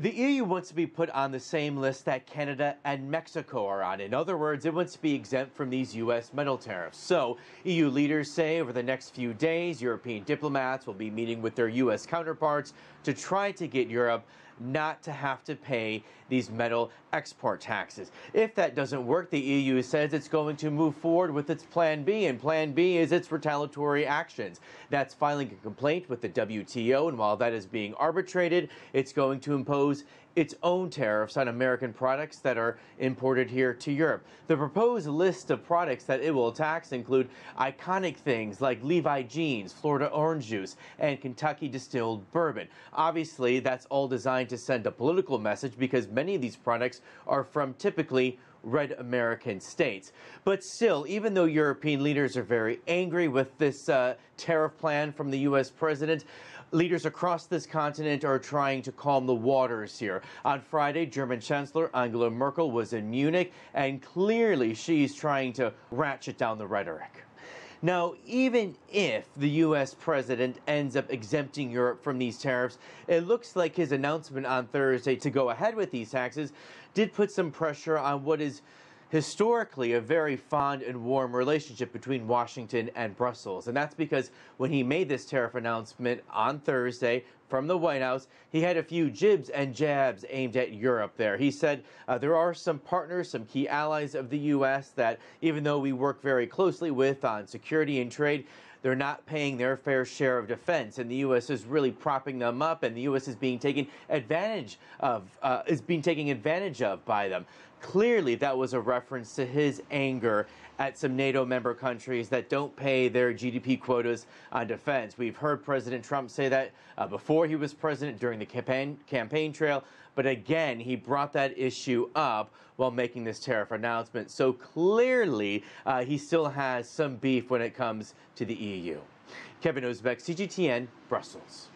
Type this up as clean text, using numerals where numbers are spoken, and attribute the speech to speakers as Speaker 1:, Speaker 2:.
Speaker 1: The EU wants to be put on the same list that Canada and Mexico are on. In other words, it wants to be exempt from these U.S. metal tariffs. So, EU leaders say over the next few days, European diplomats will be meeting with their U.S. counterparts to try to get Europe not to have to pay these metal export taxes. If that doesn't work, the EU says it's going to move forward with its Plan B, and Plan B is its retaliatory actions. That's filing a complaint with the WTO, and while that is being arbitrated, it's going to impose its own tariffs on American products that are imported here to Europe. The proposed list of products that it will tax include iconic things like Levi jeans, Florida orange juice, and Kentucky distilled bourbon. Obviously, that's all designed to send a political message because many of these products are from typically red American states. But still, even though European leaders are very angry with this tariff plan from the U.S. president, leaders across this continent are trying to calm the waters here. On Friday, German Chancellor Angela Merkel was in Munich, and clearly she's trying to ratchet down the rhetoric. Now, even if the U.S. president ends up exempting Europe from these tariffs, it looks like his announcement on Thursday to go ahead with these taxes did put some pressure on what is historically a very fond and warm relationship between Washington and Brussels. And that's because when he made this tariff announcement on Thursday from the White House, he had a few jibs and jabs aimed at Europe there. He said there are some partners, some key allies of the U.S. that even though we work very closely with on security and trade, they're not paying their fair share of defense, and the U.S. is really propping them up, and the U.S. is being taken advantage of by them. Clearly, that was a reference to his anger at some NATO member countries that don't pay their GDP quotas on defense. We've heard President Trump say that before he was president during the campaign trail, but again, he brought that issue up while making this tariff announcement. So clearly, he still has some beef when it comes to the EU. Kevin Uzbek, CGTN, Brussels.